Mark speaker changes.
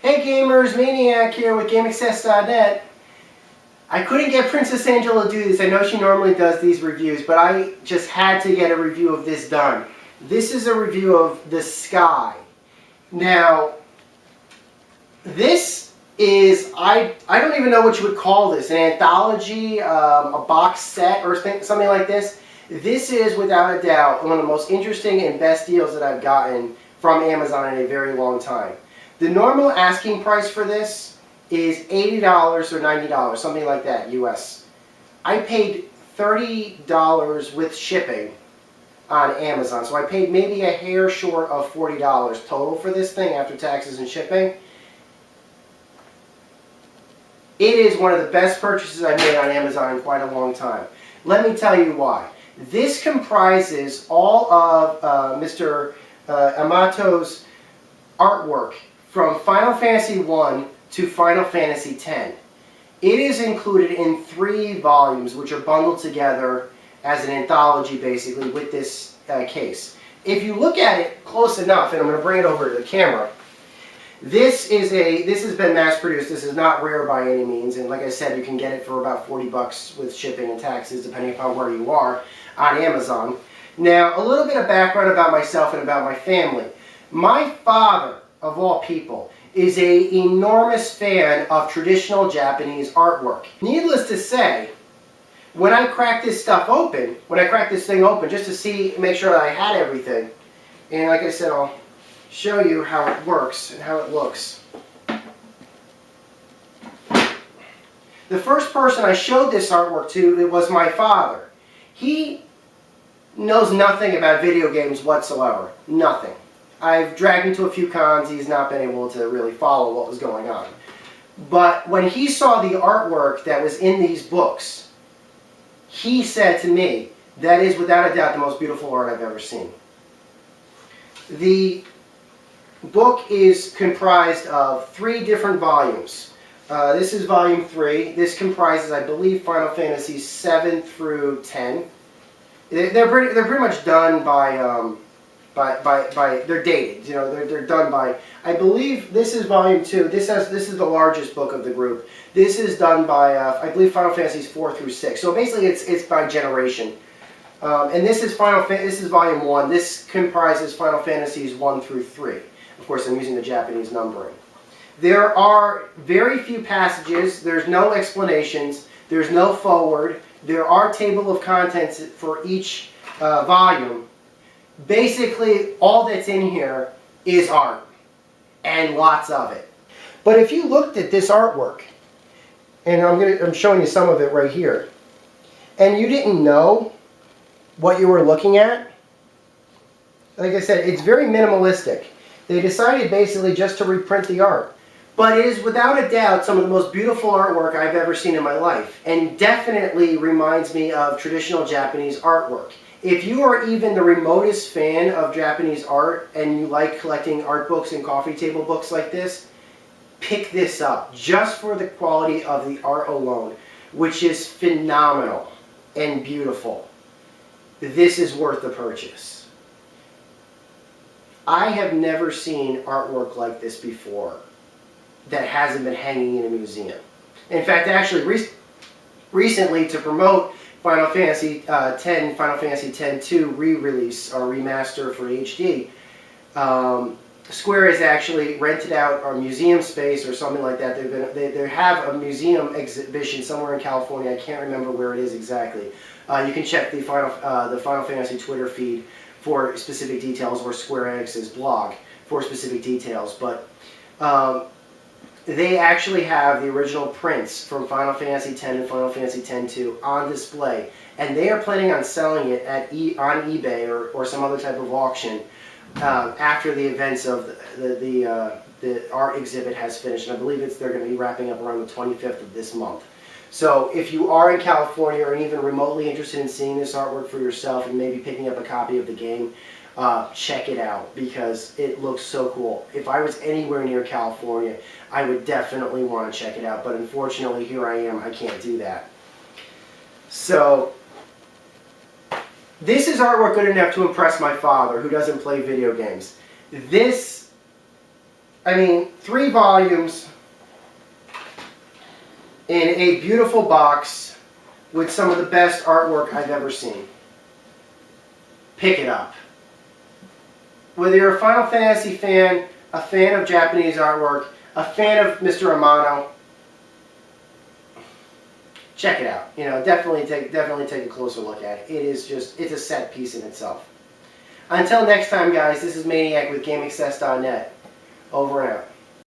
Speaker 1: Hey gamers, Maniac here with GameAccess.net. I couldn't get Princess Angela to do this. I know she normally does these reviews, but I just had to get a review of this done. This is a review of The Sky. Now, this is, I don't even know what you would call this, an anthology, a box set or something like this. This is, without a doubt, one of the most interesting and best deals that I've gotten from Amazon in a very long time. The normal asking price for this is $80 or $90, something like that, US. I paid $30 with shipping on Amazon, so I paid maybe a hair short of $40 total for this thing after taxes and shipping. It is one of the best purchases I've made on Amazon in quite a long time. Let me tell you why. This comprises all of Mr. Amato's artwork from Final Fantasy I to Final Fantasy X. It is included in 3 volumes, which are bundled together as an anthology, basically, with this case. If you look at it close enough, and I'm going to bring it over to the camera, this has been mass-produced. This is not rare by any means, and like I said, you can get it for about 40 bucks with shipping and taxes, depending upon where you are, on Amazon. Now, a little bit of background about myself and about my family. My father, of all people, is an enormous fan of traditional Japanese artwork. Needless to say, when I cracked this stuff open, just to make sure that I had everything, and like I said, I'll show you how it works and how it looks. The first person I showed this artwork to, it was my father. He knows nothing about video games whatsoever. Nothing. I've dragged him to a few cons. He's not been able to really follow what was going on. But when he saw the artwork that was in these books, he said to me, that is without a doubt the most beautiful art I've ever seen. The book is comprised of 3 different volumes. This is volume 3. This comprises, I believe, Final Fantasy 7 through 10. They're pretty much done by they're dated. You know, they're done by. I believe this is volume 2. This is the largest book of the group. This is done by I believe Final Fantasies 4 through 6. So basically, it's by generation. And this is volume 1. This comprises Final Fantasies 1 through 3. Of course, I'm using the Japanese numbering. There are very few passages. There's no explanations. There's no forward. There are table of contents for each volume. Basically, all that's in here is art, and lots of it. But if you looked at this artwork, and I'm showing you some of it right here, and you didn't know what you were looking at, like I said, it's very minimalistic. They decided basically just to reprint the art. But it is without a doubt some of the most beautiful artwork I've ever seen in my life, and definitely reminds me of traditional Japanese artwork. If you are even the remotest fan of Japanese art and you like collecting art books and coffee table books like this, pick this up just for the quality of the art alone, which is phenomenal and beautiful. This is worth the purchase. I have never seen artwork like this before that hasn't been hanging in a museum. In fact, actually, recently, to promote Final Fantasy X, Final Fantasy X-2 re-release or remaster for HD, Square has actually rented out a museum space or something like that. They have a museum exhibition somewhere in California. I can't remember where it is exactly. You can check the Final Fantasy Twitter feed for specific details, or Square Enix's blog for specific details. But they actually have the original prints from Final Fantasy X and Final Fantasy X-2 on display, and they are planning on selling it on eBay or some other type of auction after the events of the art exhibit has finished. And I believe they're going to be wrapping up around the 25th of this month. So if you are in California or even remotely interested in seeing this artwork for yourself and maybe picking up a copy of the game, check it out because it looks so cool. If I was anywhere near California, I would definitely want to check it out, but unfortunately here I am, I can't do that. So this is artwork good enough to impress my father, who doesn't play video games. This I mean, 3 volumes in a beautiful box with some of the best artwork I've ever seen. Pick it up. Whether you're a Final Fantasy fan, a fan of Japanese artwork, a fan of Mr. Amano, check it out. You know, definitely take a closer look at it. It's a set piece in itself. Until next time, guys, this is Maniac with GameAccess.net. Over and out.